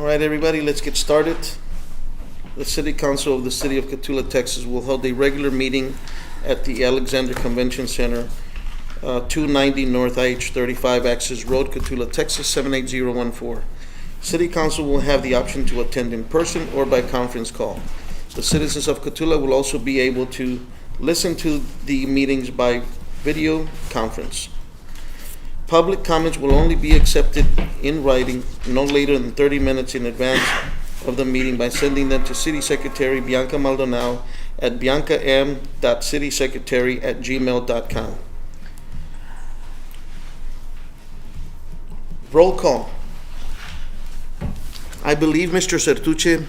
All right, everybody, let's get started. The City Council of the City of Cotulla, Texas will hold a regular meeting at the Alexander Convention Center, 290 North IH 35 Access Road, Cotulla, Texas 78014. City Council will have the option to attend in person or by conference call. The citizens of Cotulla will also be able to listen to the meetings by video conference. Public comments will only be accepted in writing no later than 30 minutes in advance of the meeting by sending them to City Secretary Bianca Maldonado at biancam.citysecretary@gmail.com. Roll call. I believe Mr. Sertuche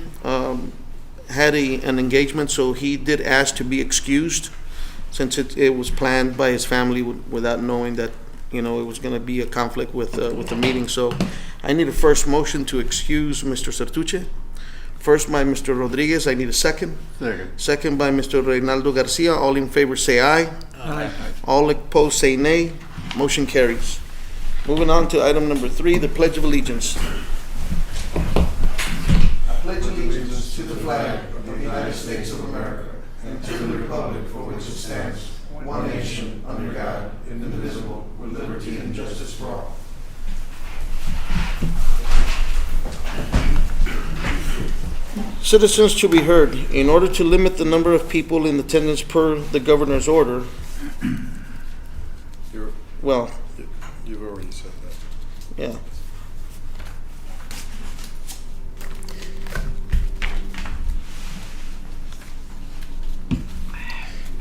had an engagement, so he did ask to be excused since it was planned by his family without knowing that, it was going to be a conflict with the meeting. So I need a first motion to excuse Mr. Sertuche. First by Mr. Rodriguez. I need a second. Second. Second by Mr. Reynaldo Garcia. All in favor say aye. Aye. All opposed say nay. Motion carries. Moving on to item number 3, the Pledge of Allegiance. I pledge allegiance to the flag of the United States of America and to the republic for which it stands, one nation, under God, indivisible, with liberty and justice for all. Citizens to be heard. In order to limit the number of people in attendance per the governor's order, You've already said that. yeah.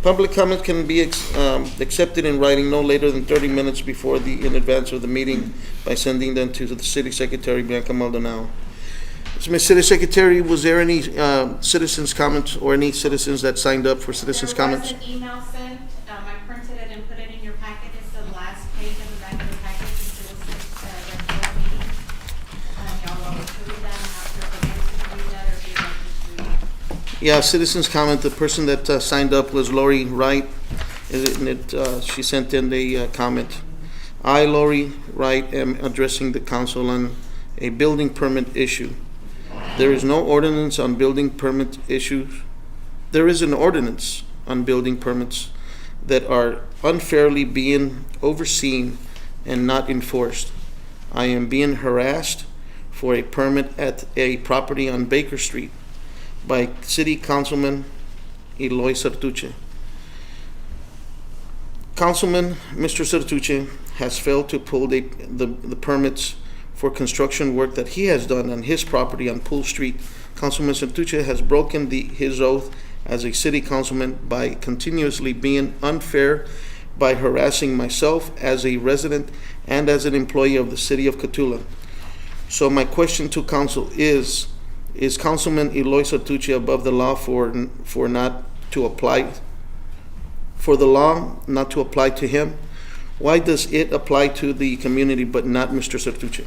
Public comment can be accepted in writing no later than 30 minutes in advance of the meeting by sending them to the City Secretary Bianca Maldonado. So, Ms. City Secretary, was there any citizens' comments or any citizens that signed up for citizens' comments? There was an email sent. I printed it and put it in your packet. It's the last page of the back of the packet. Since it was the full meeting. Y'all want me to read that and after the person to read that, or do you want me to read it? Yeah, citizens' comment. The person that signed up was Lori Wright. She sent in a comment. I, Lori Wright, am addressing the council on a building permit issue. There is no ordinance on building permit issues. There is an ordinance on building permits that are unfairly being overseen and not enforced. I am being harassed for a permit at a property on Baker Street by City Councilman Eloy Sertuche. Councilman Mr. Sertuche has failed to pull the permits for construction work that he has done on his property on Pool Street. Councilman Sertuche has broken his oath as a city councilman by continuously being unfair by harassing myself as a resident and as an employee of the city of Cotulla. So my question to council is Councilman Eloy Sertuche above the law for not to apply, for the law not to apply to him? Why does it apply to the community but not Mr. Sertuche?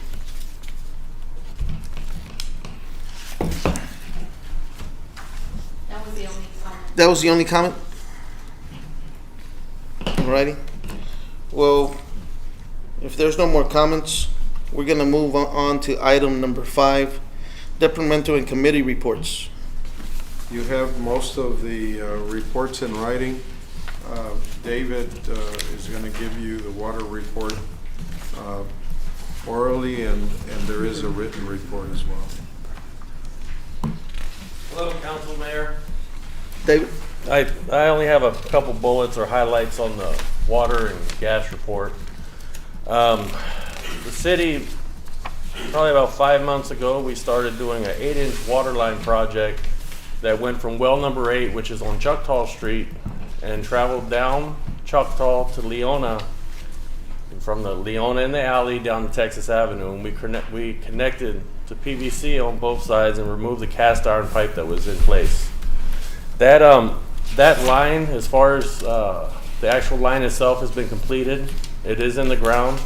That was the only comment? Alrighty. Well, if there's no more comments, we're going to move on to item number 5, departmental and committee reports. You have most of the reports in writing. David is going to give you the water report orally, and there is a written report as well. Hello, Council Mayor. David? I only have a couple bullets or highlights on the water and gas report. The city, probably about 5 months ago, we started doing an 8-inch water line project that went from well number 8, which is on Choctaw Street, and traveled down Choctaw to Leona, and from the Leona in the alley down to Texas Avenue, and we connected to PVC on both sides and removed the cast iron pipe that was in place. That line, as far as the actual line itself, has been completed. It is in the ground.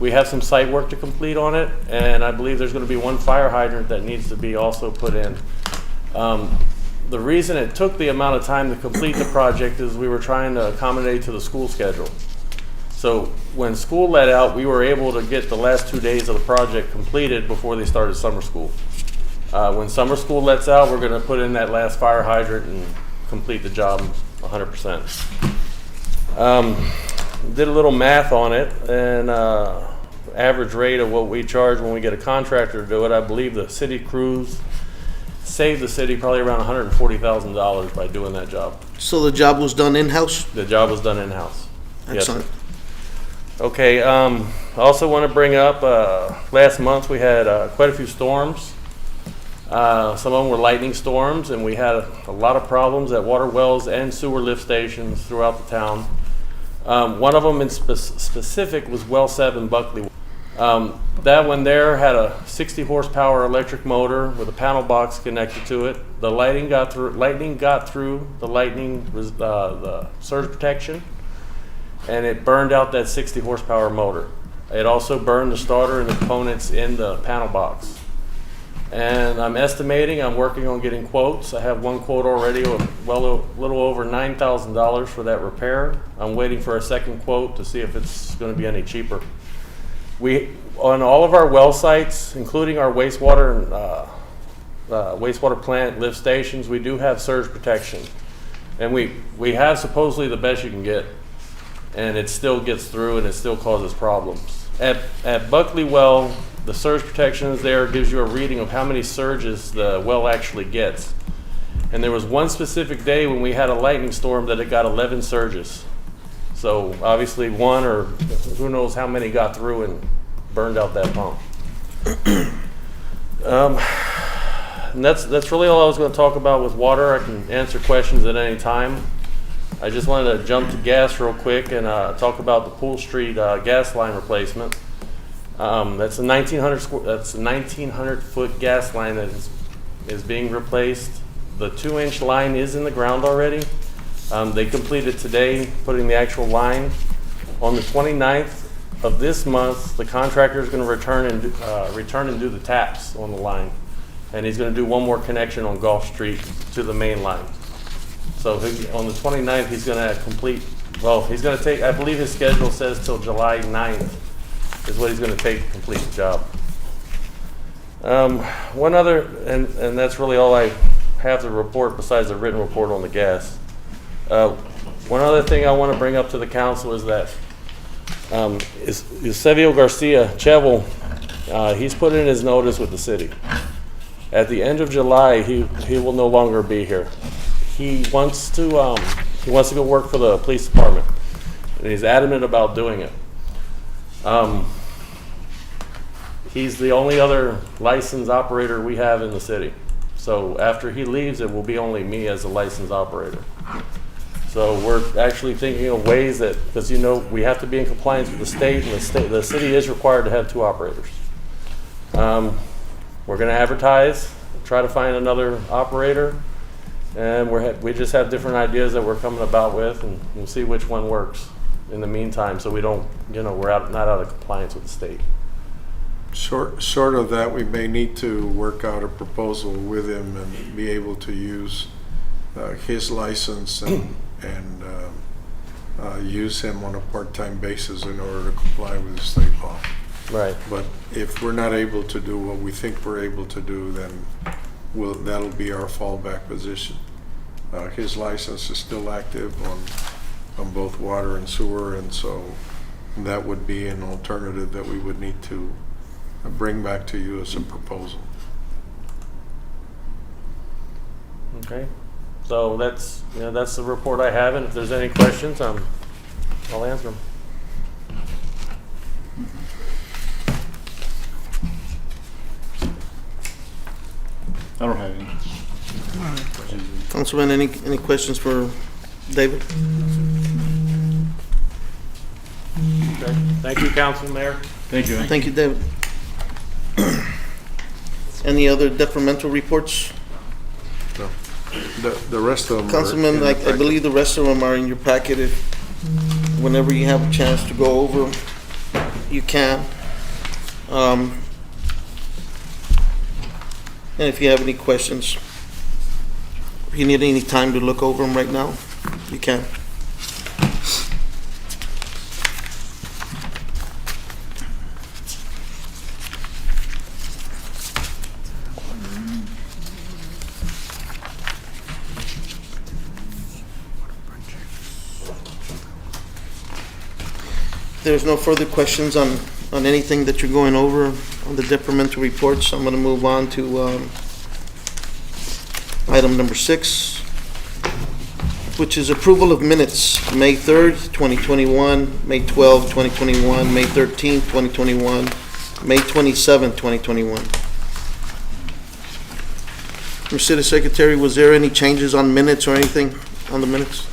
We have some site work to complete on it, and I believe there's going to be one fire hydrant that needs to be also put in. The reason it took the amount of time to complete the project is we were trying to accommodate to the school schedule. So when school let out, we were able to get the last 2 days of the project completed before they started summer school. When summer school lets out, we're gonna put in that last fire hydrant and complete the job 100%. Did a little math on it, and average rate of what we charge when we get a contractor to do it, I believe the city crews saved the city probably around $140,000 by doing that job. So the job was done in-house? The job was done in-house. Yes, sir. Excellent. Okay, I also want to bring up, last month we had quite a few storms. Some of them were lightning storms, and we had a lot of problems at water wells and sewer lift stations throughout the town. One of them in specific was Well 7 Buckley. That one there had a 60 horsepower electric motor with a panel box connected to it. The lightning got through the surge protection, and it burned out that 60 horsepower motor. It also burned the starter and the components in the panel box. And I'm working on getting quotes. I have one quote already of a little over $9,000 for that repair. I'm waiting for a second quote to see if it's going to be any cheaper. On all of our well sites, including our wastewater plant lift stations, we do have surge protection. And we have supposedly the best you can get. And it still gets through and it still causes problems. At Buckley Well, the surge protection is there, gives you a reading of how many surges the well actually gets. And there was one specific day when we had a lightning storm that it got 11 surges. So obviously one or who knows how many got through and burned out that pump. And that's really all I was going to talk about with water. I can answer questions at any time. I just wanted to jump to gas real quick and talk about the Pool Street gas line replacement. That's a 1,900 foot gas line that is being replaced. The 2-inch line is in the ground already. They completed today putting the actual line. On the 29th of this month, the contractor is going to return and do the taps on the line, and he's going to do one more connection on Gulf Street to the main line. So on the 29th, he's going to complete. Well, he's going to take. I believe his schedule says till July 9th is what he's going to take to complete the job. One other, and that's really all I have to report besides the written report on the gas. One other thing I want to bring up to the council is that Eusebio Garcia Chevel, he's put in his notice with the city. At the end of July, he will no longer be here. He wants to go work for the police department, and he's adamant about doing it. He's the only other licensed operator we have in the city. So after he leaves, it will be only me as a licensed operator. So we're actually thinking of ways that, because we have to be in compliance with the state, and the city is required to have 2 operators. We're going to advertise, try to find another operator, and we just have different ideas that we're coming about with, and we'll see which one works in the meantime, so we don't, we're not out of compliance with the state. Short of that, we may need to work out a proposal with him and be able to use his license and use him on a part-time basis in order to comply with the state law. Right. But if we're not able to do what we think we're able to do, then that'll be our fallback position. His license is still active on both water and sewer, and so that would be an alternative that we would need to bring back to you as a proposal. Okay. So that's the report I have, and if there's any questions, I'll answer them. I don't have any. Councilman, any questions for David? Okay. Thank you, Council Mayor. Thank you. Thank you, David. Any other detrimental reports? No. The rest of them. Councilman, are in the I packet. believe the rest of them are in your packet. Whenever you have a chance to go over them, you can. And if you have any questions, if you need any time to look over them right now, you can. there's no further questions on anything that you're going over on the departmental reports, I'm going to move on to item number 6, which is approval of minutes, May 3rd, 2021, May 12th, 2021, May 13th, 2021, May 27th, 2021. Mr. City Secretary, was there any changes on minutes or anything on the minutes?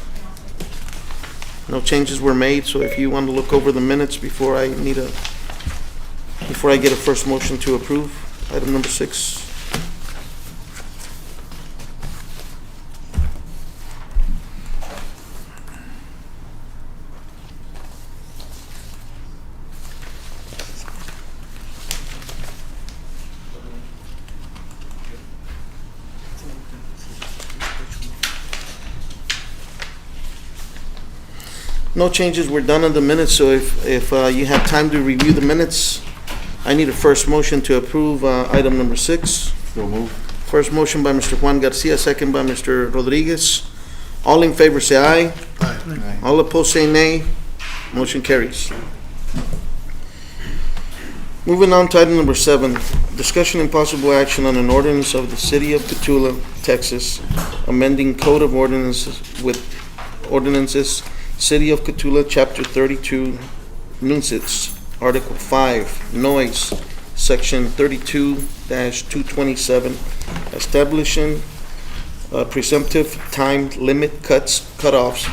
No changes were made, so if you want to look over the minutes before I get a first motion to approve, item number 6. No changes were done on the minutes, so if you have time to review the minutes, I need a first motion to approve item number 6. So move. First motion by Mr. Juan Garcia, second by Mr. Rodriguez. All in favor say aye. Aye. All opposed say nay. Motion carries. Moving on to item number 7, discussion and possible action on an ordinance of the City of Cotulla, Texas, amending Code of Ordinances with ordinances, City of Cotulla, Chapter 32, Nuisance, Article 5, Noise, Section 32-227, establishing presumptive time limit cutoffs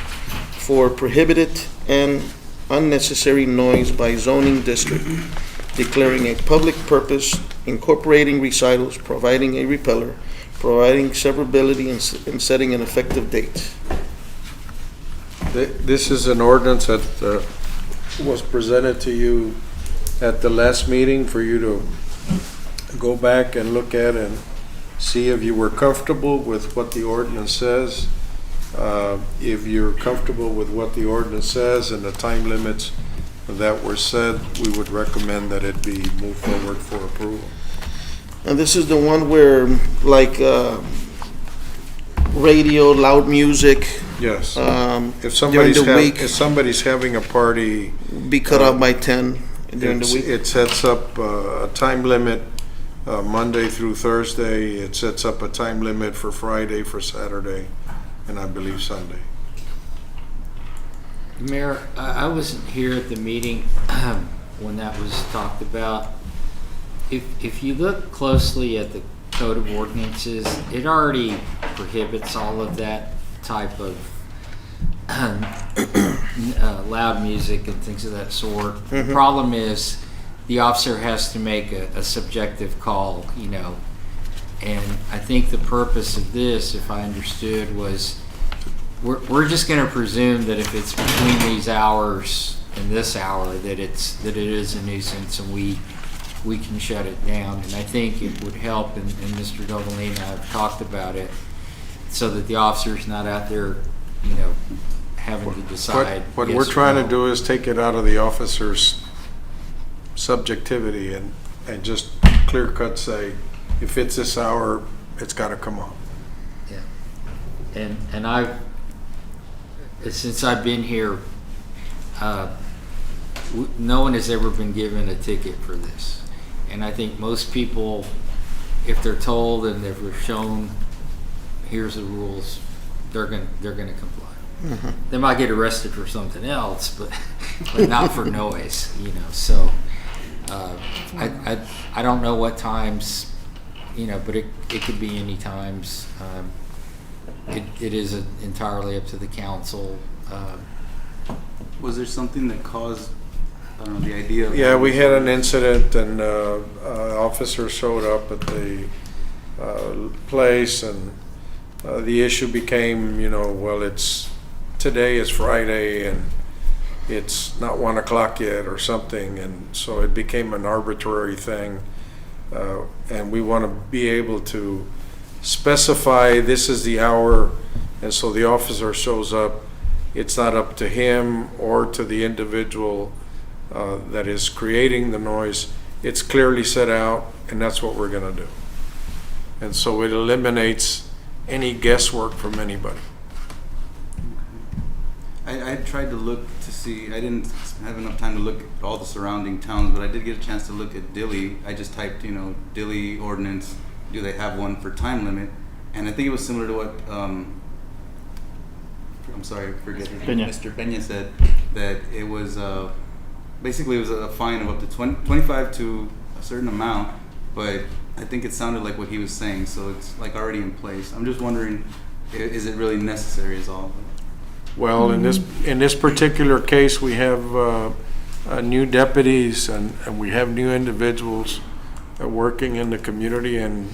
for prohibited and unnecessary noise by zoning district, declaring a public purpose, incorporating recitals, providing a repeller, providing severability, and setting an effective date. This is an ordinance that was presented to you at the last meeting for you to go back and look at and see if you were comfortable with what the ordinance says. If you're comfortable with what the ordinance says and the time limits that were said, we would recommend that it be moved forward for approval. And this is the one where, like, radio, loud music, Yes. If during the week, if somebody's having a party, be cut off by 10 during the week. it sets up a time limit Monday through Thursday. It sets up a time limit for Friday, for Saturday, and I believe Sunday. Mayor, I wasn't here at the meeting when that was talked about. If you look closely at the Code of Ordinances, it already prohibits all of that type of loud music and things of that sort. The problem is the officer has to make a subjective call, you know, and I think the purpose of this, if I understood, was we're just going to presume that if it's between these hours and this hour that it is a nuisance and we can shut it down. And I think it would help, and Mr. Dovalina and I have talked about it, so that the officer's not out there, you know, having to decide. What yes we're or trying no. to do is take it out of the officer's subjectivity and just clear cut say, if it's this hour, it's got to come on. Yeah. And I've, since I've been here, no one has ever been given a ticket for this. And I think most people, if they're told and if they're shown, here's the rules, they're gonna comply. They might get arrested for something else, but not for noise, you know. So I don't know what times, you know, but it could be any times. It is entirely up to the council. Was there something that caused, I don't know, the idea of... Yeah, we had an incident and an officer showed up at the place and the issue became, you know, well, today is Friday and it's not 1 o'clock yet or something, and so it became an arbitrary thing. And we want to be able to specify this is the hour, and so the officer shows up. It's not up to him or to the individual that is creating the noise. It's clearly set out, and that's what we're going to do. And so it eliminates any guesswork from anybody. I I tried to look to see. I didn't have enough time to look at all the surrounding towns, but I did get a chance to look at Dilley. I just typed, Dilley ordinance. Do they have one for time limit? And I think it was similar to what I'm sorry, I forget his name. Mr. Peña said that it was basically it was a fine of up to 25 to a certain amount, but I think it sounded like what he was saying, so it's like already in place. I'm just wondering, is it really necessary? Is all? Well, in this particular case, we have new deputies and we have new individuals working in the community, and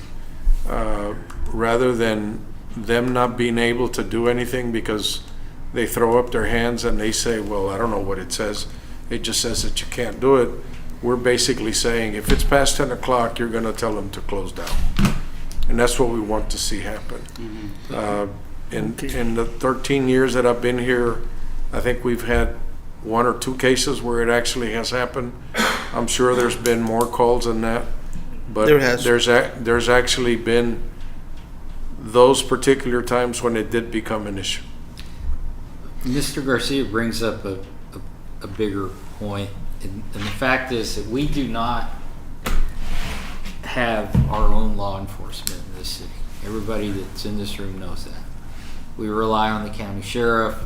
rather than them not being able to do anything because they throw up their hands and they say, well, I don't know what it says. It just says that you can't do it. We're basically saying if it's past 10 o'clock, you're going to tell them to close down. And that's what we want to see happen. In the 13 years that I've been here, I think we've had 1 or 2 cases where it actually has happened. I'm sure there's been more calls than that. But There has. there's actually been those particular times when it did become an issue. Mr. Garcia brings up a bigger point, and the fact is that we do not have our own law enforcement in this city. Everybody that's in this room knows that. We rely on the county sheriff.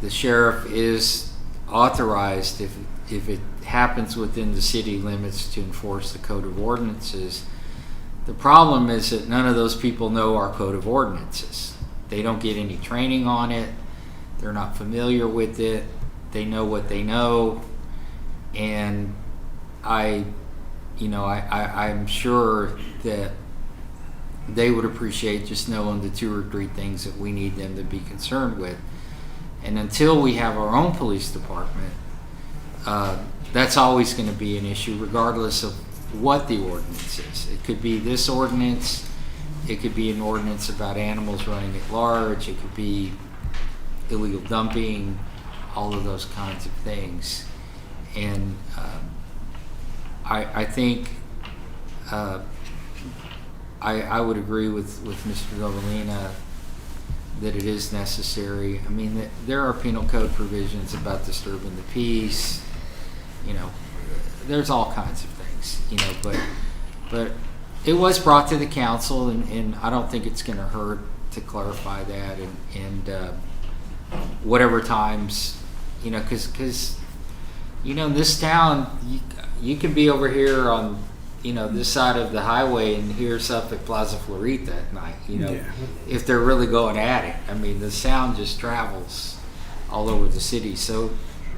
The sheriff is authorized, if it happens within the city limits, to enforce the code of ordinances. The problem is that none of those people know our code of ordinances. They don't get any training on it. They're not familiar with it. They know what they know. And I'm sure that they would appreciate just knowing the 2 or 3 things that we need them to be concerned with. And until we have our own police department, that's always going to be an issue, regardless of what the ordinance is. It could be this ordinance. It could be an ordinance about animals running at large. It could be illegal dumping, all of those kinds of things. And I think I would agree with Mr. Govalina that it is necessary. I mean, there are penal code provisions about disturbing the peace. There's all kinds of things, but it was brought to the council, and I don't think it's going to hurt to clarify that, and whatever times, because in this town, you can be over here on this side of the highway and hear stuff at Plaza Florita at night, if they're really going at it. I mean, the sound just travels all over the city. So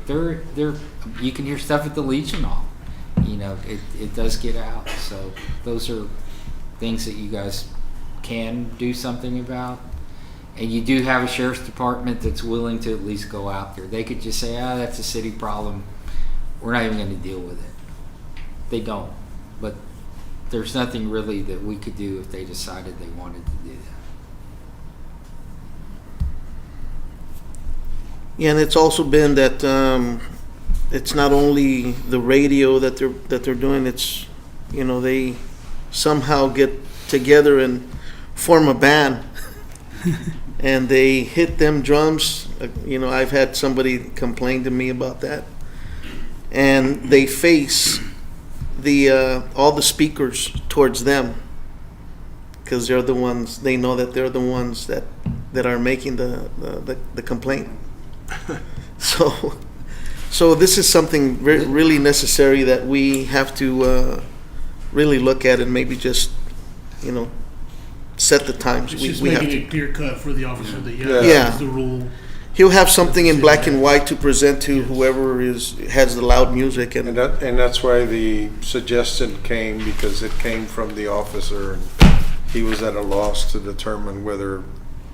you can hear stuff at the Legion Hall. It does get out. So those are things that you guys can do something about. And you do have a sheriff's department that's willing to at least go out there. They could just say, that's a city problem. We're not even going to deal with it. They don't. But there's nothing really that we could do if they decided they wanted to do that. Yeah, and it's also been that it's not only the radio that they're doing. It's they somehow get together and form a band, and they hit them drums. I've had somebody complain to me about that, and they face all the speakers towards them, because they're the ones, they know that they're the ones that are making the complaint. So this is something really necessary that we have to really look at, and maybe just set the times. It's just we have making to. it clear cut for the officer that Yeah. this is the rule. He'll have something in black and white to present to whoever has the loud music, And that's why the suggestion came, because it came from the officer, and he was at a loss to determine whether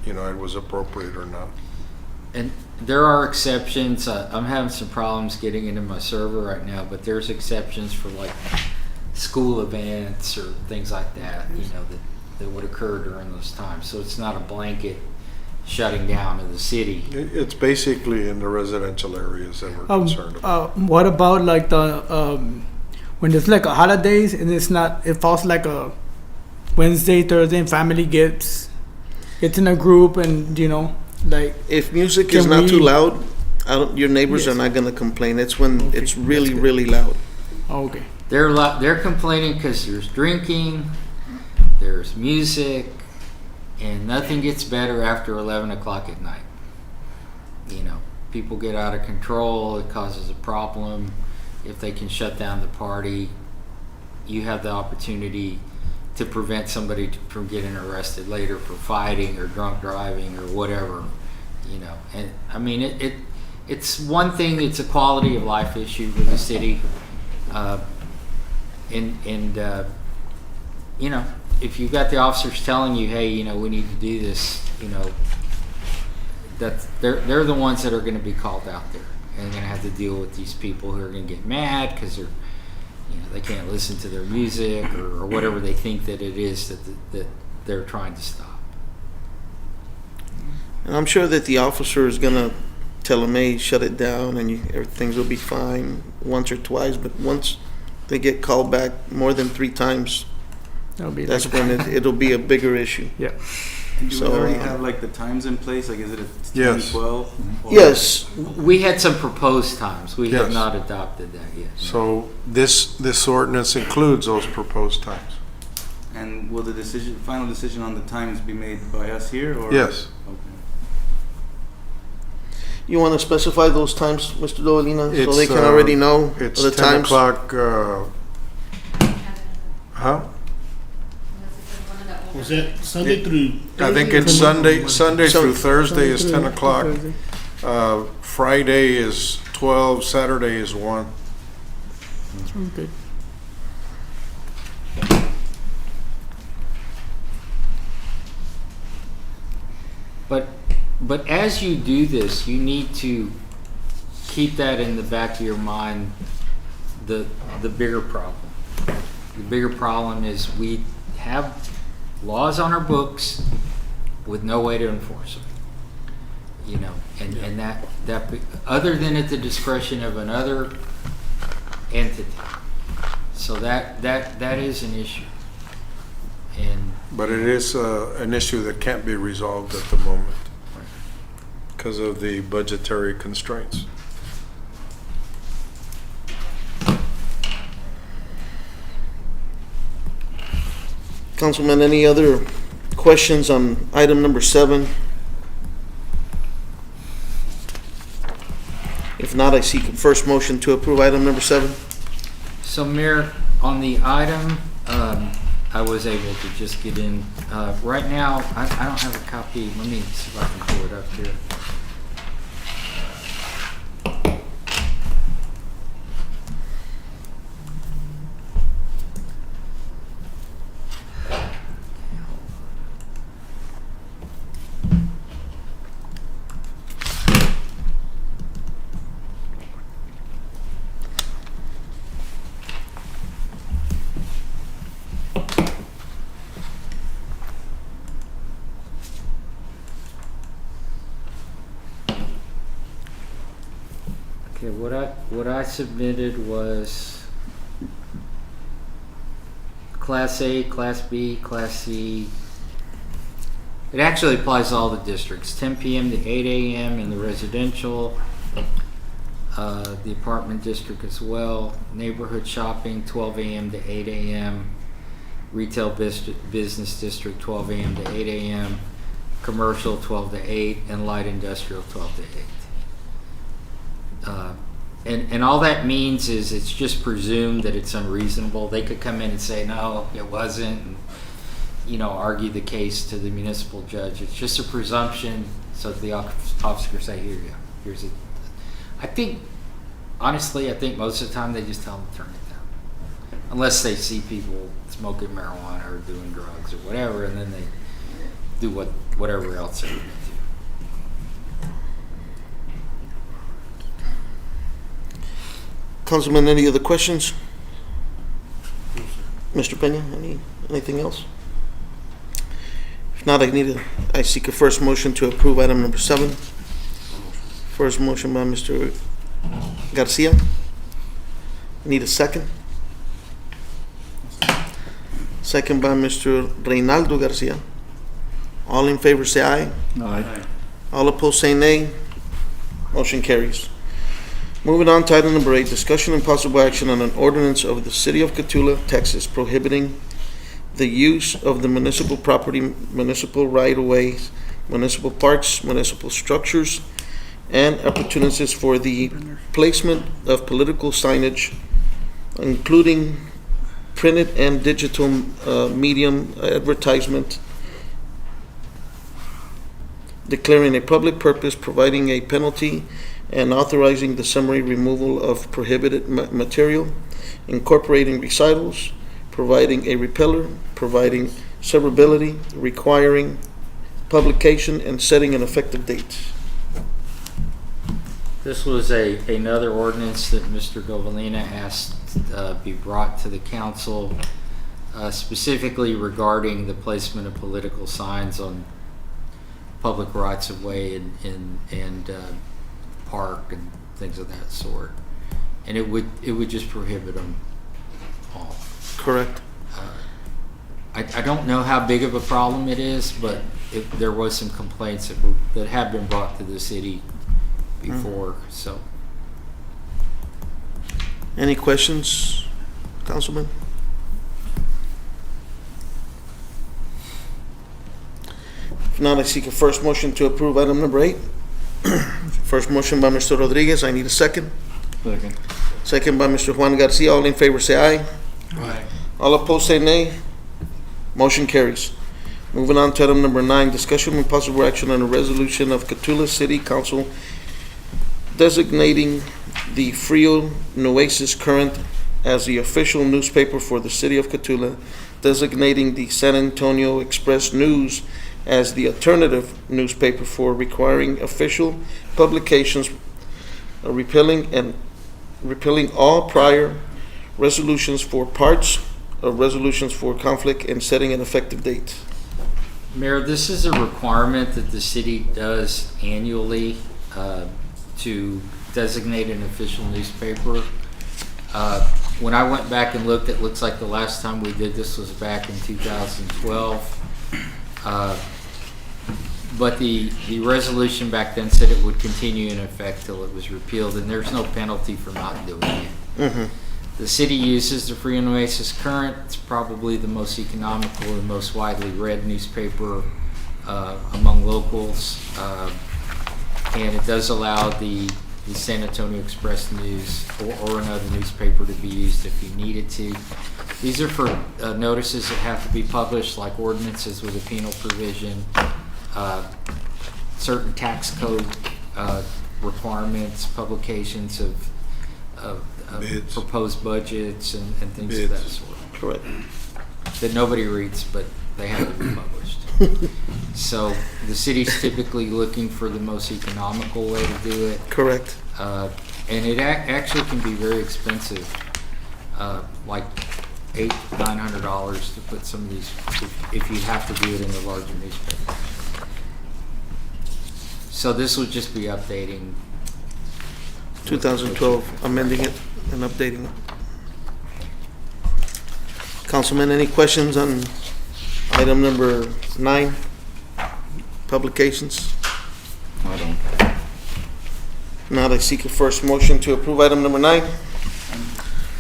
it was appropriate or not. And there are exceptions. I'm having some problems getting into my server right now, but there's exceptions for like school events or things like that, that would occur during those times. So it's not a blanket shutting down of the city. It's basically in the residential areas that we're concerned about. What about like the when it's like a holidays and it falls like a Wednesday, Thursday, and family gets in a group and Like, If music is Can not too we- loud, your neighbors are Yes. not gonna complain. It's when Okay, it's really, that's good. really loud. oh, okay. They're complaining because there's drinking, there's music, and nothing gets better after 11 o'clock at night. You know, people get out of control. It causes a problem. If they can shut down the party, you have the opportunity to prevent somebody from getting arrested later for fighting or drunk driving or whatever. You know, and I mean it's one thing. It's a quality of life issue for the city. You know, if you've got the officers telling you, hey, you know, we need to do this, you know, that they're the ones that are going to be called out there and going to have to deal with these people who are going to get mad because they're, you know, they can't listen to their music or whatever they think that it is that they're trying to stop. And I'm sure that the officer is gonna tell them, hey, shut it down and everything's will be fine once or twice. But once they get called back more than 3 times, That'll be that's like, when it'll be a bigger issue. yeah. And do So, we already have like the times in place? Like, is it a 10, Yes. 12? Or- Yes, We had some proposed times. We have Yes. not adopted that yet. So this ordinance includes those proposed times. And will the final decision on the times be made by us here, or? Yes. Okay. you want to specify those times, Mr. Dovalina, so It's, they can already know It's the 10 times? o'clock, huh? Was that Sunday through? I think Thursday? it's Sunday Sun- through Thursday is 10 Sunday o'clock. through Thursday. Friday is 12, Saturday is 1. Okay. But as you do this, you need to keep that in the back of your mind. The bigger problem. The bigger problem is we have laws on our books with no way to enforce them. You know, and that other than at the discretion of another entity. So that is an issue. And But it is an issue that can't be resolved at the moment because of the budgetary constraints. Councilman, any other questions on item number 7? If not, I seek a first motion to approve item number 7. so, Mayor, on the item, I was able to just get in. Right now, I don't have a copy. Let me see if I can pull it up here. Okay, what I submitted was Class A, Class B, Class C. It actually applies to all the districts, 10 p.m. to 8 a.m. in the residential, the apartment district as well, neighborhood shopping, 12 a.m. to 8 a.m., retail business district, 12 a.m. to 8 a.m., commercial, 12 to 8, and light industrial, 12 to 8. And all that means is it's just presumed that it's unreasonable. They could come in and say, no, it wasn't, and, you know, argue the case to the municipal judge. It's just a presumption, so the officer say, here you go, here's it. Honestly, I think most of the time they just tell them to turn it down. Unless they see people smoking marijuana or doing drugs or whatever, and then they do whatever else they're going to do. Councilman, any other questions? Mr. Peña, anything else? If not, I seek a first motion to approve item number 7. First motion by Mr. Garcia. Need a second? Second by Mr. Reynaldo Garcia. All in favor say aye. Aye. All opposed say nay. Motion carries. Moving on to item number 8, discussion and possible action on an ordinance of the City of Cotulla, Texas, prohibiting the use of the municipal property, municipal right-of-ways, municipal parks, municipal structures, and opportunities for the placement of political signage, including printed and digital medium advertisement, declaring a public purpose, providing a penalty, and authorizing the summary removal of prohibited material, incorporating recitals, providing a repeller, providing severability, requiring publication, and setting an effective date. This was another ordinance that Mr. Govalina asked be brought to the council, specifically regarding the placement of political signs on public rights of way and park and things of that sort. And it would just prohibit them all. Correct. I don't know how big of a problem it is, but there was some complaints that have been brought to the city before, so. Any questions, Councilman? If not, I seek a first motion to approve item number 8. First motion by Mr. Rodriguez. I need a second. Second. Second by Mr. Juan Garcia. All in favor say aye. Aye. All opposed say nay. Motion carries. Moving on to item number 9, discussion and possible action on a resolution of Cotulla City Council designating the Frio Nueces Current as the official newspaper for the city of Cotulla, designating the San Antonio Express News as the alternative newspaper for requiring official publications, repealing all prior resolutions for parts of resolutions for conflict, and setting an effective date. Mayor, this is a requirement that the city does annually to designate an official newspaper. When I went back and looked, it looks like the last time we did this was back in 2012. But the resolution back then said it would continue in effect till it was repealed, and there's no penalty for not doing it. Mm-hmm. The city uses the Free Nueces Current. It's probably the most economical and most widely read newspaper among locals. And it does allow the San Antonio Express News or another newspaper to be used if you needed to. These are for notices that have to be published, like ordinances with a penal provision, certain tax code requirements, publications of Bids. proposed budgets and things Bids. of that sort Correct. that nobody reads, but they have to be published. So the city's typically looking for the most economical way to do it, Correct. and it actually can be very expensive, like $800-900 to put some of these, if you have to do it in a larger newspaper. So this would just be updating 2012, amending it and updating it. Councilman, any questions on item number 9, publications? I don't. Now I seek a first motion to approve item number 9.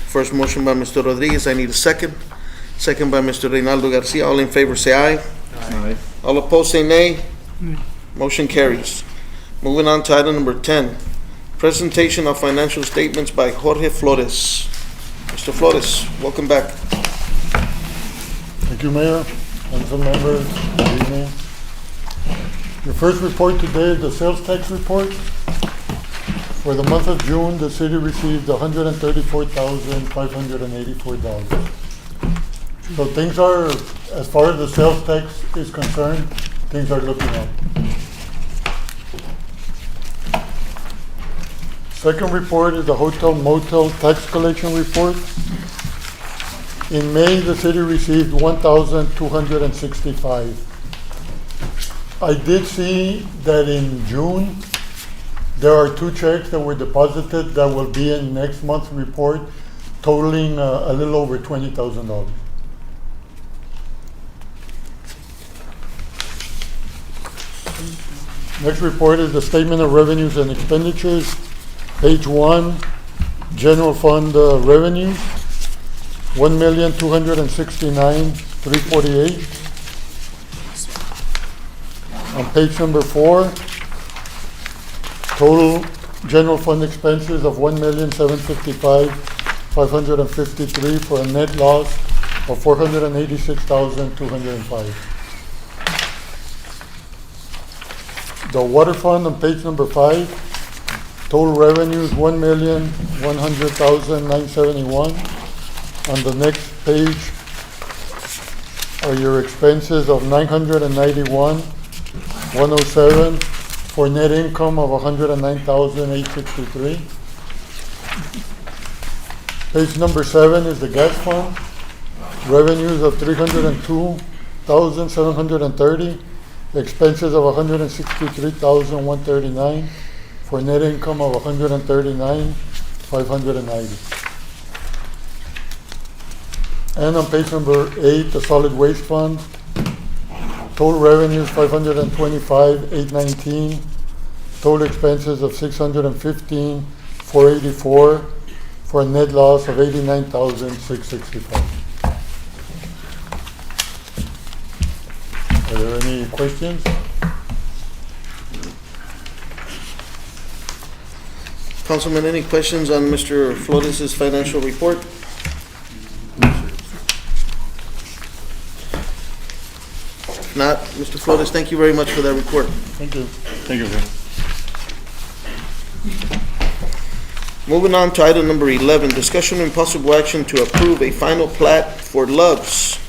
First motion by Mr. Rodriguez. I need a second. Second by Mr. Reynaldo Garcia. All in favor say aye. Aye. All opposed say nay. Motion carries. Moving on to item number 10. Presentation of financial statements by Jorge Flores. Mr. Flores, welcome back. Thank you, Mayor, council members, good evening. Your first report today is the sales tax report. For the month of June, the city received $134,584. So things are, as far as the sales tax is concerned, things are looking up. Second report is the hotel motel tax collection report. In May, the city received 1,265. I did see that in June, there are 2 checks that were deposited that will be in next month's report, totaling a little over $20,000. Next report is the statement of revenues and expenditures. Page 1, general fund revenues, 1,269,348. On page number 4, total general fund expenses of 1,755,553 for a net loss of 486,205. The water fund on page number 5, total revenues 1,100,971. On the next page are your expenses of 991,107 for net income of 109,863. Page number 7 is the gas fund, revenues of 302,730. Expenses of 163,139 for net income of 139,590. And on page number 8, the solid waste fund, total revenues 525,819, total expenses of 615,484 for a net loss of 89,665. Are there any questions? Councilman, any questions on Mr. Flores' financial report? If not, Mr. Flores, thank you very much for that report. Thank you. Thank you, sir. Moving on to item number 11, discussion and possible action to approve a final plat for Love's.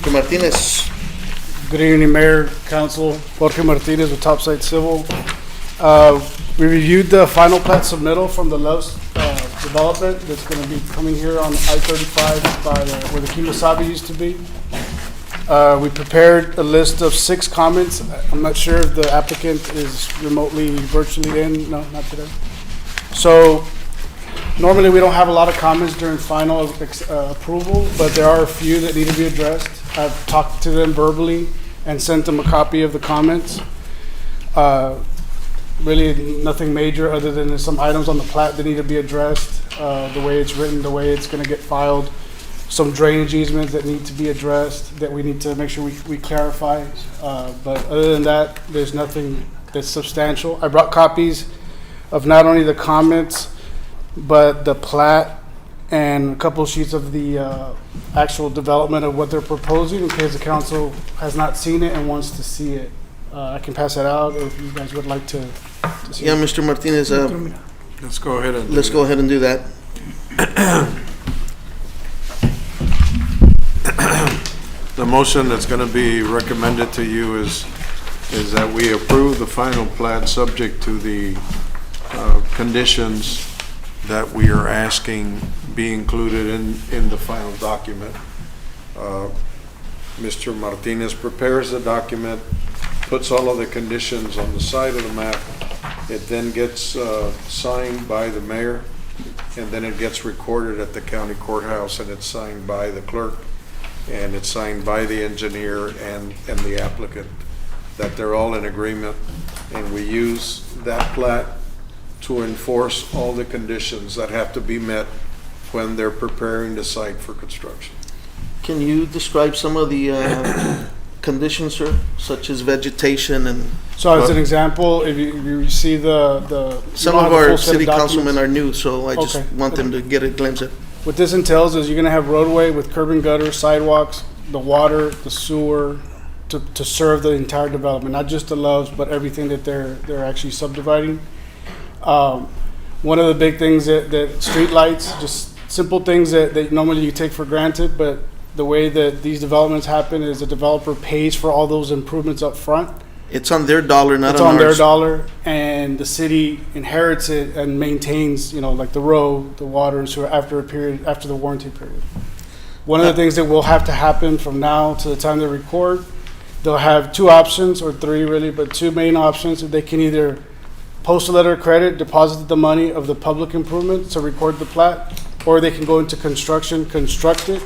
Mr. Martinez. Good evening, Mayor, Council. Jorge Martinez with Topside Civil. We reviewed the final plat submittal from the Love's development that's going to be coming here on I-35 by where the Kemosabe used to be. We prepared a list of 6 comments. I'm not sure if the applicant is remotely, virtually in. No, not today. So normally we don't have a lot of comments during final approval, but there are a few that need to be addressed. I've talked to them verbally and sent them a copy of the comments. Really nothing major other than some items on the plat that need to be addressed, the way it's written, the way it's going to get filed, some drainage easements that need to be addressed that we need to make sure we clarify. But other than that, there's nothing that's substantial. I brought copies of not only the comments, but the plat and a couple of sheets of the actual development of what they're proposing in case the council has not seen it and wants to see it. I can pass that out if you guys would like to see Yeah, it. Mr. Martinez, Let's go ahead and. let's go ahead and do that. The motion that's going to be recommended to you is that we approve the final plat subject to the conditions that we are asking be included in the final document. Mr. Martinez prepares the document, puts all of the conditions on the side of the map. It then gets signed by the mayor, and then it gets recorded at the county courthouse, and it's signed by the clerk, and it's signed by the engineer and the applicant, that they're all in agreement. And we use that plat to enforce all the conditions that have to be met when they're preparing the site for construction. Can you describe some of the conditions, sir, such as vegetation and So as an example, if you see the some you don't of have the our full set of city councilmen documents. are new, so I just Okay. want them to get a glimpse of. What this entails is you're gonna have roadway with curb and gutter, sidewalks, the water, the sewer, to serve the entire development, not just the Loves, but everything that they're actually subdividing. One of the big things that street lights, just simple things that normally you take for granted, but the way that these developments happen is the developer pays for all those improvements up front. It's on their dollar, not It's on on their ours. dollar, and the city inherits it and maintains, like the road, the water and sewer after the warranty period. One of the things that will have to happen from now to the time they record, they'll have 2 options, or 3 really, but 2 main options. They can either post a letter of credit, deposit the money of the public improvement to record the plat, or they can go into construction, construct it.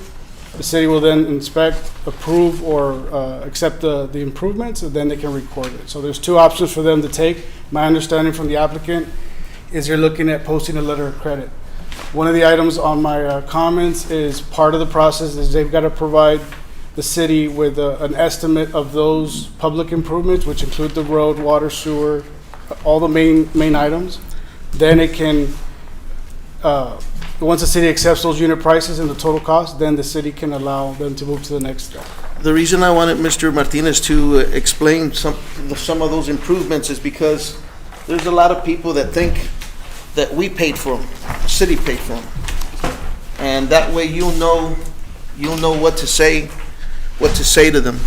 The city will then inspect, approve, or accept the improvements, and then they can record it. So there's two options for them to take. My understanding from the applicant is you're looking at posting a letter of credit. One of the items on my comments is part of the process is they've got to provide the city with an estimate of those public improvements, which include the road, water, sewer, all the main items. Then it can, once the city accepts those unit prices and the total cost, then the city can allow them to move to the next step. The reason I wanted Mr. Martinez to explain some of those improvements is because there's a lot of people that think that we paid for them, the city paid for them. And that way you'll know what to say to them.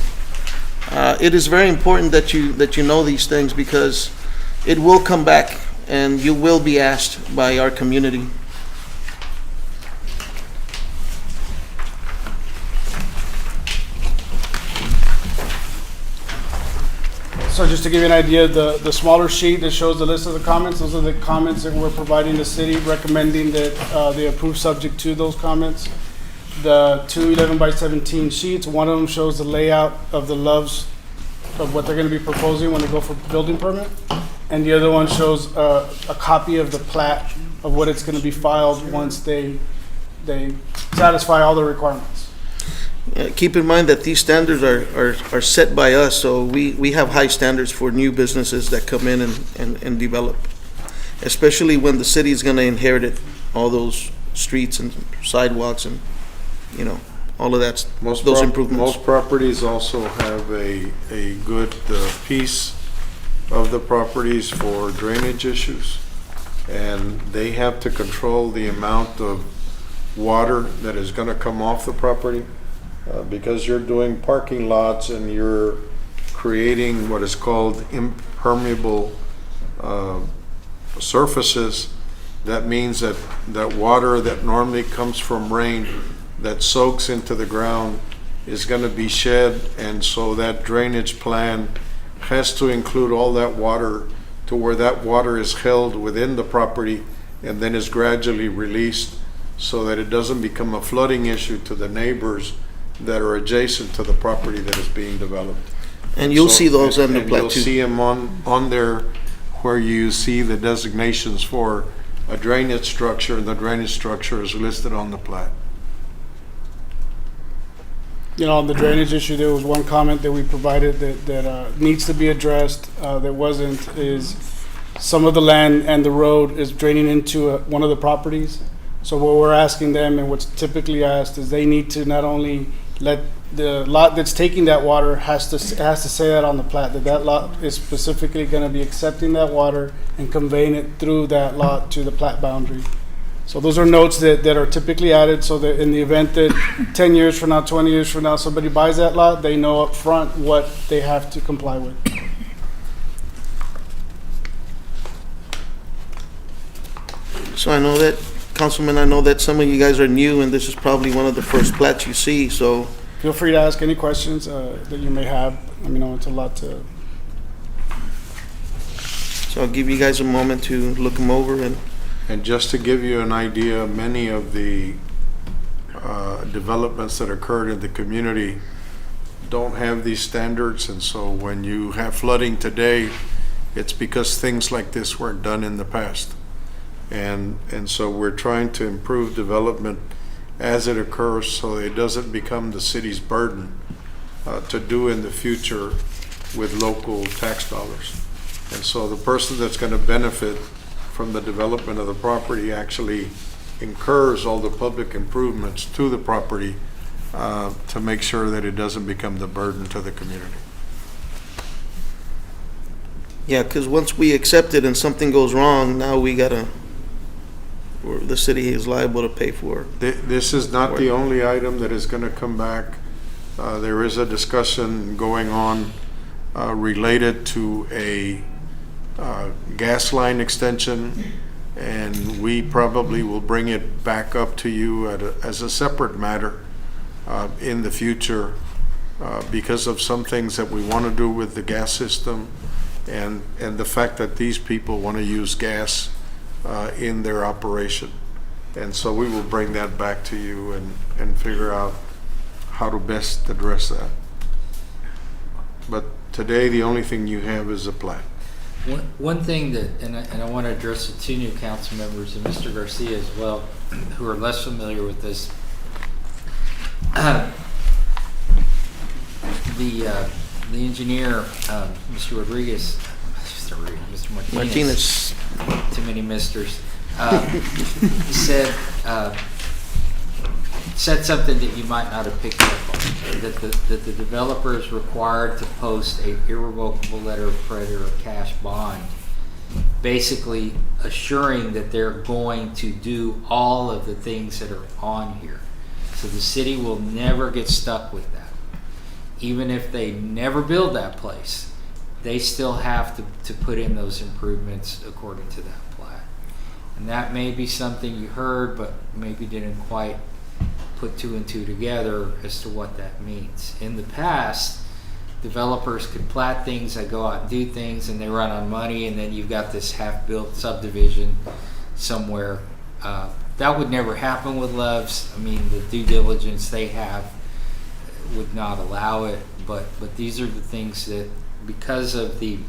It is very important that you know these things, because it will come back and you will be asked by our community. So just to give you an idea, the smaller sheet that shows the list of the comments, those are the comments that we're providing the city, recommending that they approve subject to those comments. The two 11 by 17 sheets, one of them shows the layout of the loves of what they're going to be proposing when they go for building permit. And the other one shows a copy of the plat of what it's going to be filed once they satisfy all the requirements. Keep in mind that these standards are set by us, so we have high standards for new businesses that come in and develop, especially when the city is going to inherit all those streets and sidewalks and, all of that, those improvements. Most properties also have a good piece of the properties for drainage issues, and they have to control the amount of water that is going to come off the property. Because you're doing parking lots and you're creating what is called impermeable surfaces, that means that water that normally comes from rain that soaks into the ground is going to be shed, and so that drainage plan has to include all that water to where that water is held within the property and then is gradually released, so that it doesn't become a flooding issue to the neighbors that are adjacent to the property that is being developed. And you'll see those on the plat You'll too. see them on there where you see the designations for a drainage structure, and the drainage structure is listed on the plat. On the drainage issue, there was one comment that we provided that needs to be addressed, that wasn't, is some of the land and the road is draining into one of the properties. So what we're asking them, and what's typically asked, is they need to not only let the lot that's taking that water has to say that on the plat, that lot is specifically going to be accepting that water and conveying it through that lot to the plat boundary. So those are notes that are typically added, so that in the event that 10 years from now, 20 years from now, somebody buys that lot, they know up front what they have to comply with. So I know that, Councilman, some of you guys are new, and this is probably one of the first plats you see, so Feel free to ask any questions that you may have. It's a lot to... I'll give you guys a moment to look them over. And just to give you an idea, many of the developments that occurred in the community don't have these standards, and so when you have flooding today, it's because things like this weren't done in the past. And so we're trying to improve development as it occurs, so it doesn't become the city's burden to do in the future with local tax dollars. And so the person that's going to benefit from the development of the property actually incurs all the public improvements to the property to make sure that it doesn't become the burden to the community. Yeah, because once we accept it and something goes wrong, now the city is liable to pay for it. This is not the only item that is going to come back. There is a discussion going on related to a gas line extension, and we probably will bring it back up to you as a separate matter in the future because of some things that we want to do with the gas system and the fact that these people want to use gas in their operation. And so we will bring that back to you and figure out how to best address that. But today, the only thing you have is a plan. One thing that, and I want to address the two new council members and Mr. Garcia as well, who are less familiar with this. The engineer, Mr. Rodriguez, Mr. Martinez, too many misters, said something that you might not have picked up on, that the developer is required to post a irrevocable letter of credit or cash bond, basically assuring that they're going to do all of the things that are on here. So the city will never get stuck with that. Even if they never build that place, they still have to put in those improvements according to that plan. And that may be something you heard, but maybe didn't quite put two and two together as to what that means. In the past, developers could plat things, they go out and do things, and they run on money, and then you've got this half-built subdivision somewhere. That would never happen with Love's. I mean, the due diligence they have would not allow it, but these are the things that, because of the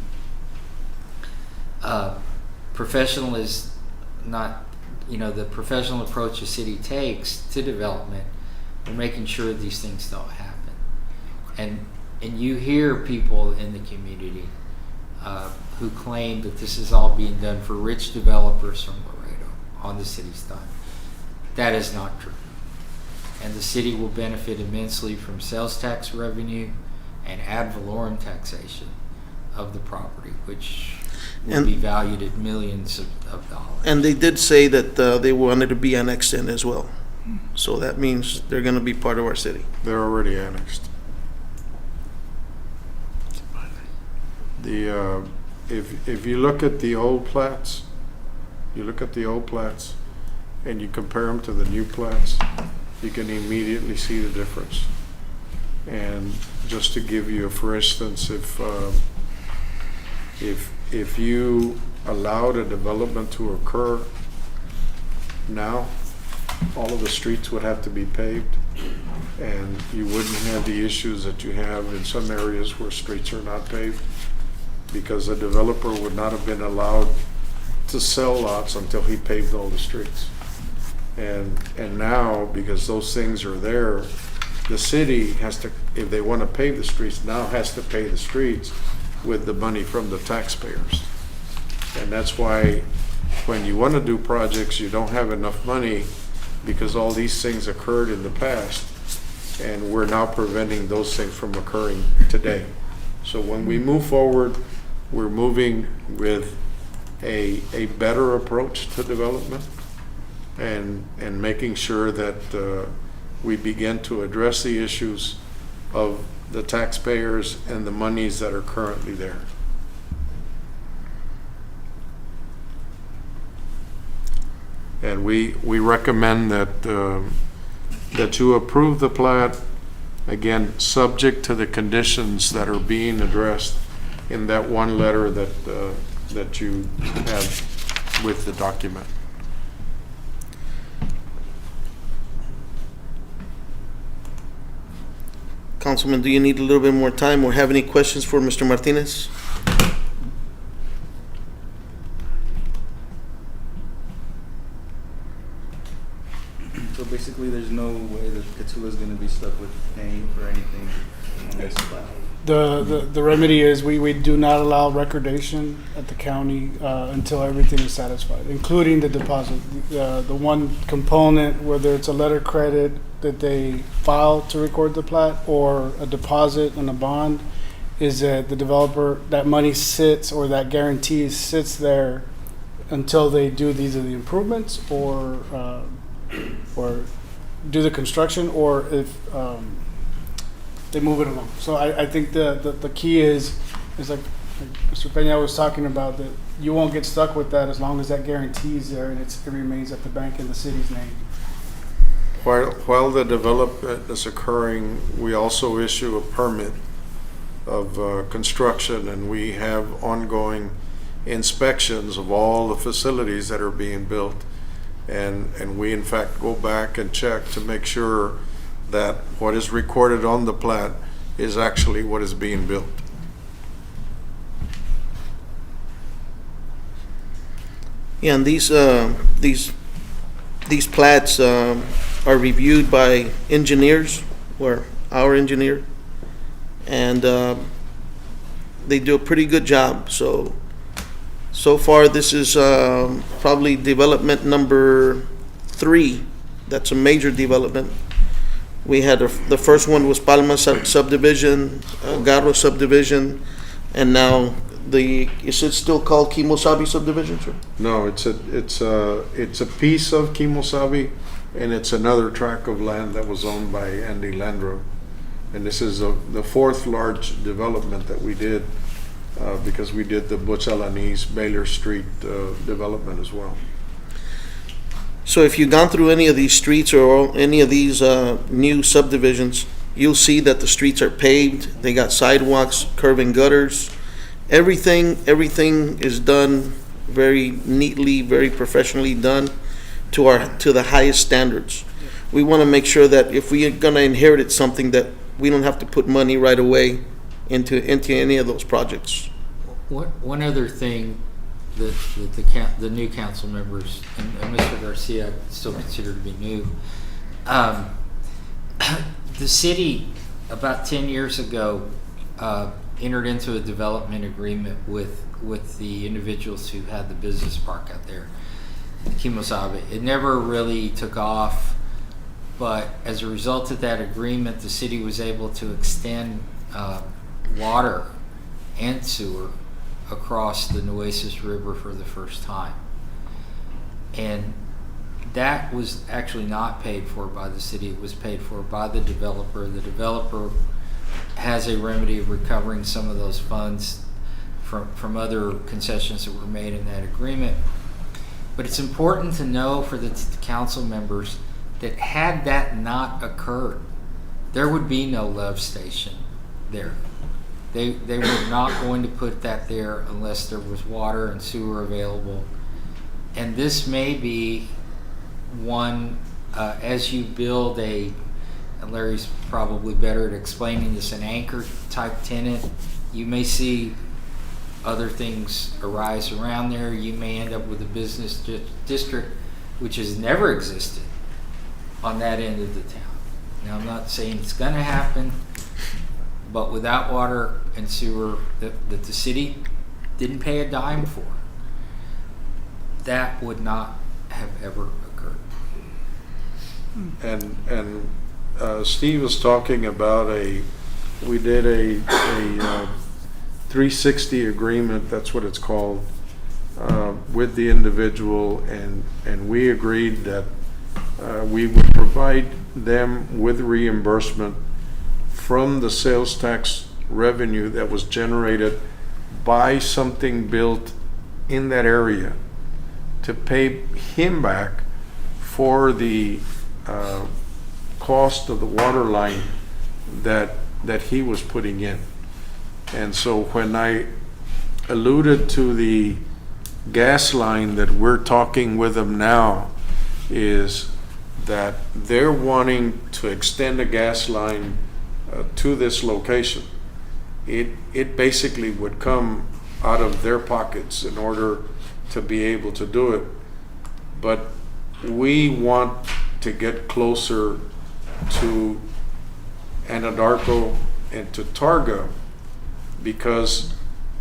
professional is not, the professional approach the city takes to development, we're making sure these things don't happen. And you hear people in the community who claim that this is all being done for rich developers from Laredo on the city's dime. That is not true. And the city will benefit immensely from sales tax revenue and ad valorem taxation of the property, which will be valued at millions of dollars. And they did say that they wanted to be annexed in as well. So that means they're going to be part of our city. They're already annexed. If you look at the old plats, and you compare them to the new plats, you can immediately see the difference. And just to give you, for instance, if you allowed a development to occur now, all of the streets would have to be paved, and you wouldn't have the issues that you have in some areas where streets are not paved, because a developer would not have been allowed to sell lots until he paved all the streets. And now, because those things are there, the city has to, if they want to pave the streets, now has to pay the streets with the money from the taxpayers. And that's why when you want to do projects, you don't have enough money, because all these things occurred in the past, and we're now preventing those things from occurring today. So when we move forward, we're moving with a better approach to development, and making sure that we begin to address the issues of the taxpayers and the monies that are currently there. And we recommend that you approve the plat, again, subject to the conditions that are being addressed in that one letter that you have with the document. Councilman, do you need a little bit more time or have any questions for Mr. Martinez? So basically, there's no way that Cotulla is going to be stuck with paying for anything on this plat. The remedy is we do not allow recordation at the county until everything is satisfied, including the deposit. The one component, whether it's a letter of credit that they file to record the plat or a deposit and a bond, is that the developer, that money sits, or that guarantee sits there until they do these are the improvements or do the construction, or if they move it along. So I think the key is like Mr. Peña was talking about, that you won't get stuck with that as long as that guarantee is there and it remains at the bank in the city's name. While the development is occurring, we also issue a permit of construction, and we have ongoing inspections of all the facilities that are being built. And we in fact go back and check to make sure that what is recorded on the plat is actually what is being built. Yeah, and these plats are reviewed by engineers, or our engineer, and they do a pretty good job. So far, this is probably development number 3. That's a major development. We had the first one was Palma subdivision, Garro subdivision, and now is it still called Kimosabi subdivision, sir? No, it's a piece of Kimosabi, and it's another tract of land that was owned by Andy Landro. And this is the 4th large development that we did, because we did the Butch Alanis Baylor Street development as well. So if you've gone through any of these streets or any of these new subdivisions, you'll see that the streets are paved. They got sidewalks, curb and gutters. Everything is done very neatly, very professionally done to the highest standards. We want to make sure that if we are going to inherit something, that we don't have to put money right away into any of those projects. One other thing that the new council members and Mr. Garcia I still consider to be new. The city about 10 years ago entered into a development agreement with the individuals who had the business park out there, Kimosabe. It never really took off, but as a result of that agreement, the city was able to extend water and sewer across the Nueces River for the first time. And that was actually not paid for by the city. It was paid for by the developer. The developer has a remedy of recovering some of those funds from other concessions that were made in that agreement. But it's important to know for the council members that had that not occurred, there would be no Love Station there. They were not going to put that there unless there was water and sewer available. And this may be one, as you build and Larry's probably better at explaining this, an anchor type tenant, you may see other things arise around there. You may end up with a business district which has never existed on that end of the town. Now, I'm not saying it's going to happen, but without water and sewer that the city didn't pay a dime for, that would not have ever occurred. And Steve was talking about we did a 360 agreement, that's what it's called, with the individual, and we agreed that we would provide them with reimbursement from the sales tax revenue that was generated by something built in that area to pay him back for the cost of the water line that he was putting in. And so when I alluded to the gas line that we're talking with them now, is that they're wanting to extend a gas line to this location. It basically would come out of their pockets in order to be able to do it. But we want to get closer to Anadarko and to Targa, because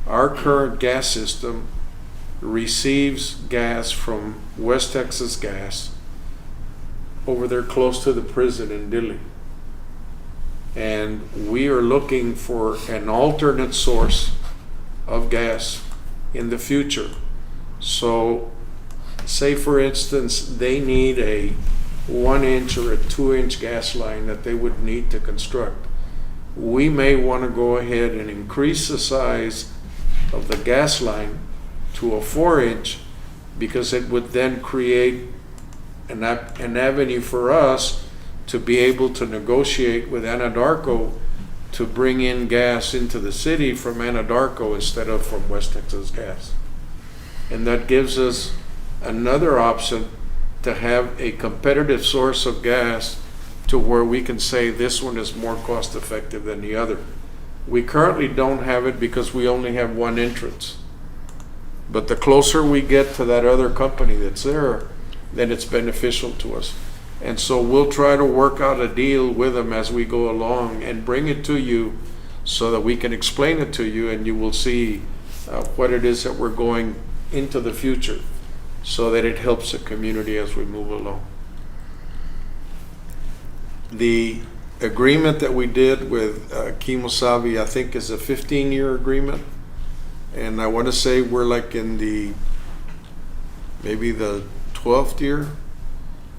our current gas system receives gas from West Texas Gas over there close to the prison in Dilley. And we are looking for an alternate source of gas in the future. So say for instance they need a 1-inch or a 2-inch gas line that they would need to construct. We may want to go ahead and increase the size of the gas line to a 4-inch, because it would then create an avenue for us to be able to negotiate with Anadarko to bring in gas into the city from Anadarko instead of from West Texas Gas. And that gives us another option to have a competitive source of gas to where we can say this one is more cost effective than the other. We currently don't have it because we only have one entrance. But the closer we get to that other company that's there, then it's beneficial to us. And so we'll try to work out a deal with them as we go along and bring it to you so that we can explain it to you and you will see what it is that we're going into the future so that it helps the community as we move along. The agreement that we did with Kimosabi, I think, is a 15-year agreement. And I want to say we're like in maybe the 12th year.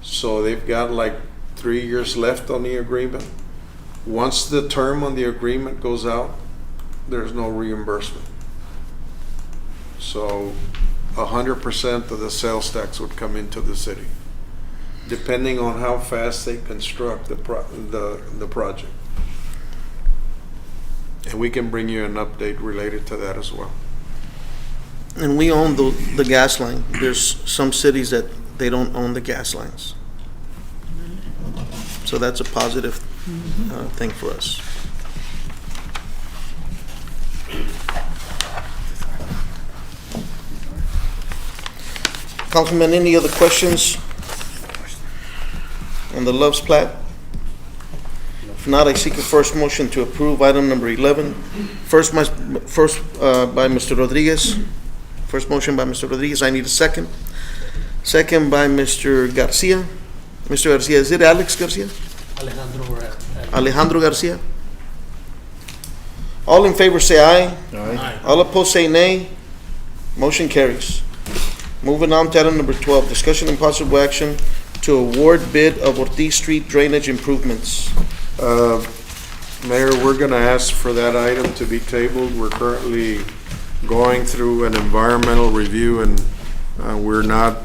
So they've got like 3 years left on the agreement. Once the term on the agreement goes out, there's no reimbursement. So 100% of the sales tax would come into the city, depending on how fast they construct the project. And we can bring you an update related to that as well. And we own the gas line. There's some cities that they don't own the gas lines. So that's a positive thing for us. Councilman, any other questions on the Love's plat? If not, I seek a first motion to approve item number 11. First by Mr. Rodriguez. First motion by Mr. Rodriguez. I need a second. Second by Mr. Garcia. Mr. Garcia, is it Alex Garcia? Alejandro Garcia. All in favor say aye. Aye. All opposed say nay. Motion carries. Moving on to item number 12, discussion and possible action to award bid of Ortiz Street drainage improvements. Mayor, we're going to ask for that item to be tabled. We're currently going through an environmental review and we're not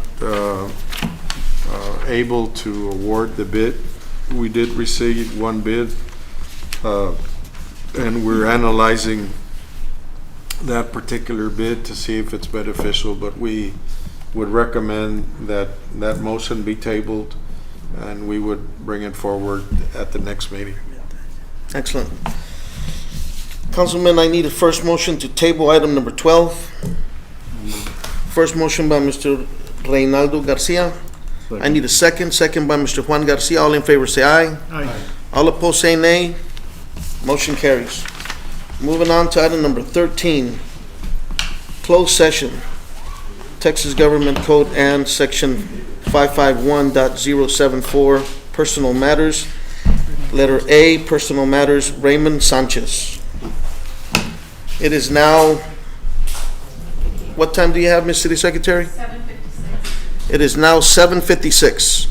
able to award the bid. We did receive one bid and we're analyzing that particular bid to see if it's beneficial, but we would recommend that that motion be tabled and we would bring it forward at the next meeting. Excellent. Councilman, I need a first motion to table item number 12. First motion by Mr. Reynaldo Garcia. I need a second. Second by Mr. Juan Garcia. All in favor say aye. Aye. All opposed say nay. Motion carries. Moving on to item number 13, closed session. Texas Government Code and Section 551.074, personal matters. Letter A, personal matters, Raymond Sanchez. It is now, what time do you have, Ms. City Secretary? 7:56. It is now 7:56.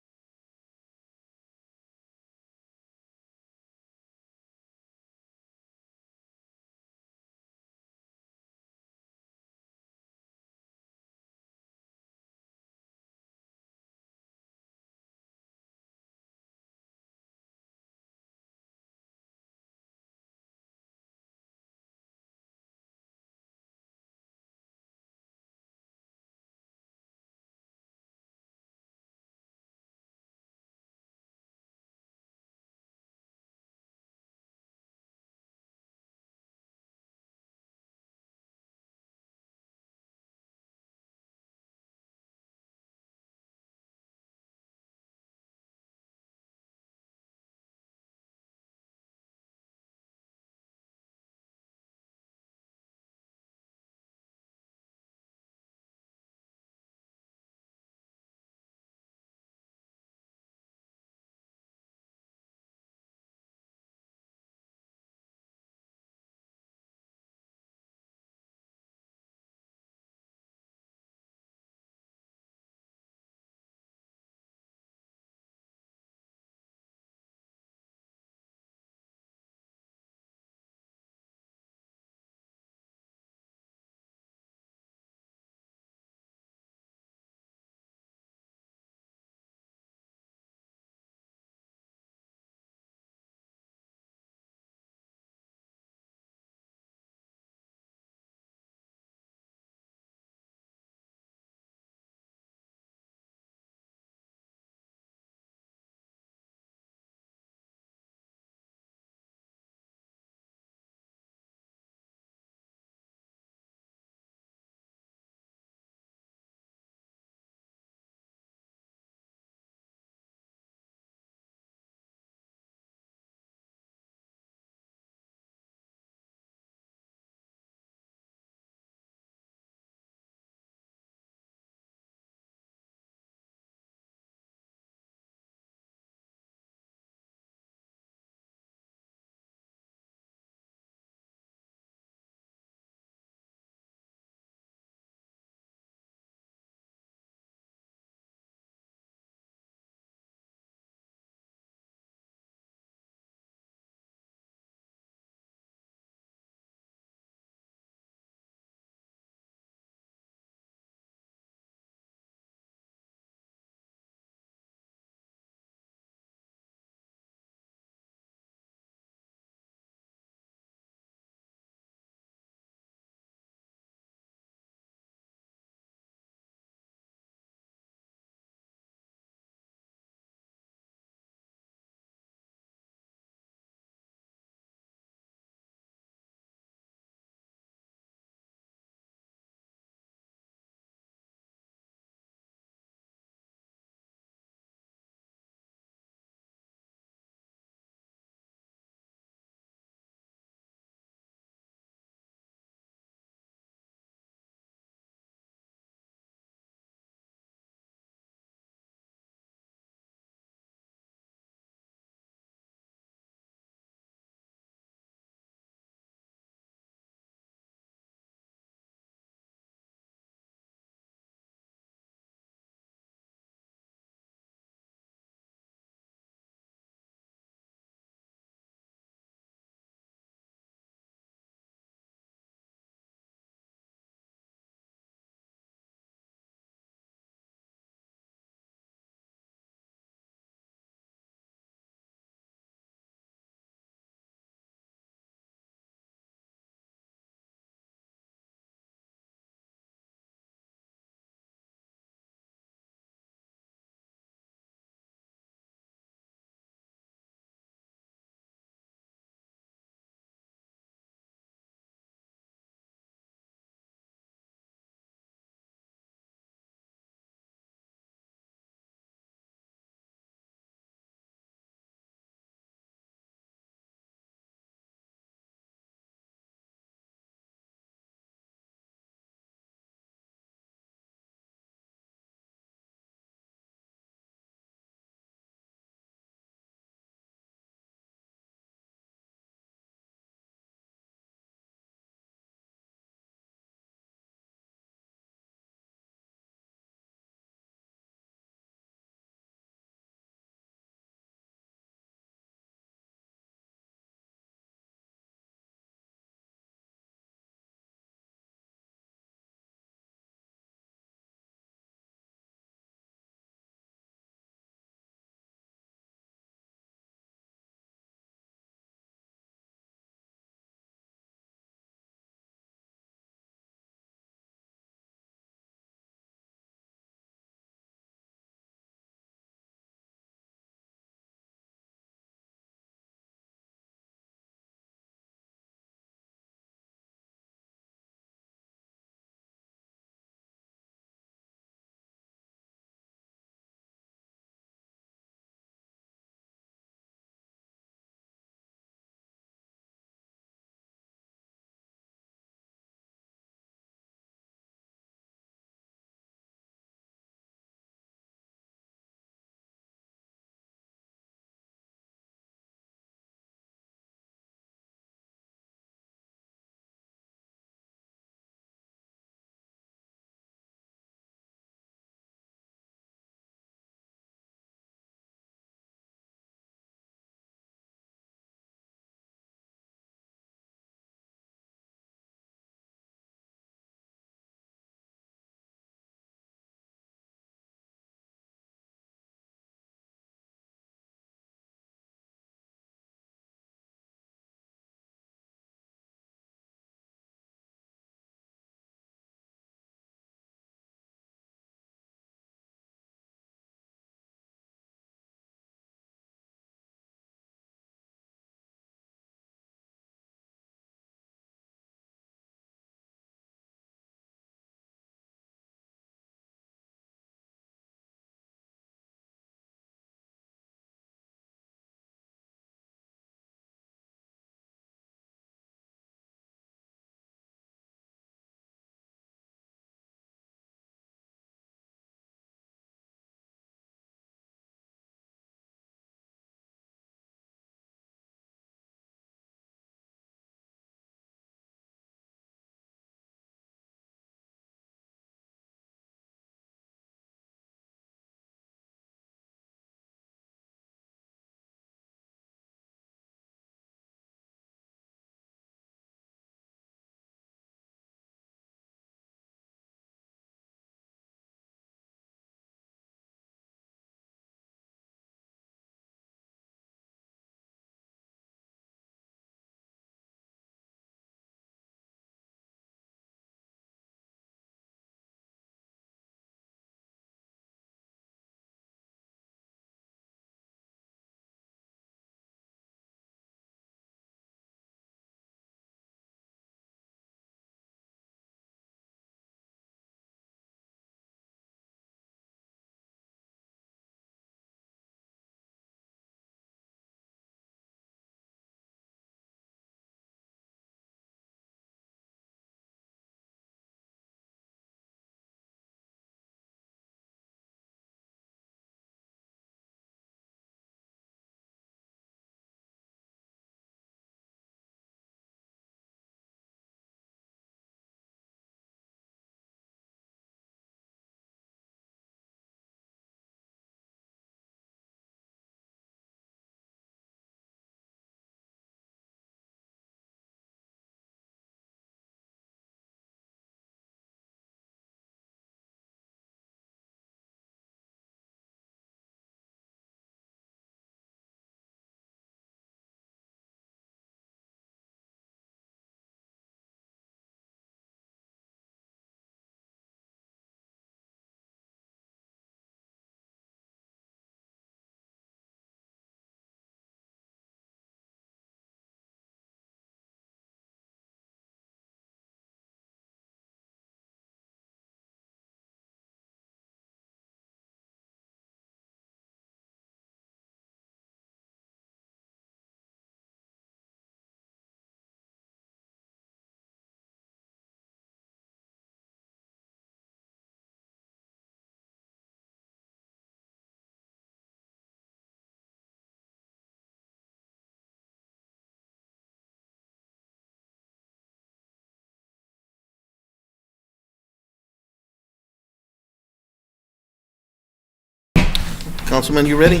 Councilman, you ready?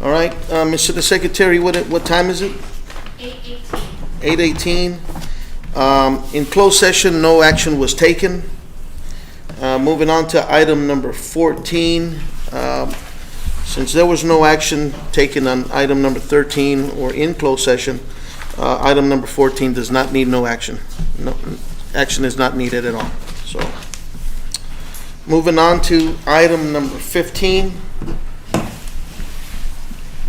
All right, Mr. the Secretary, what time is it? 8:18. 8:18. In closed session, no action was taken. Moving on to item number 14. Since there was no action taken on item number 13 or in closed session, item number 14 does not need no action. No, action is not needed at all. So, moving on to item number 15.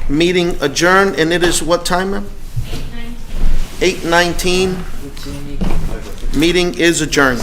Meeting adjourned, and it is what time, ma'am? 8:19. 8:19. Meeting is adjourned.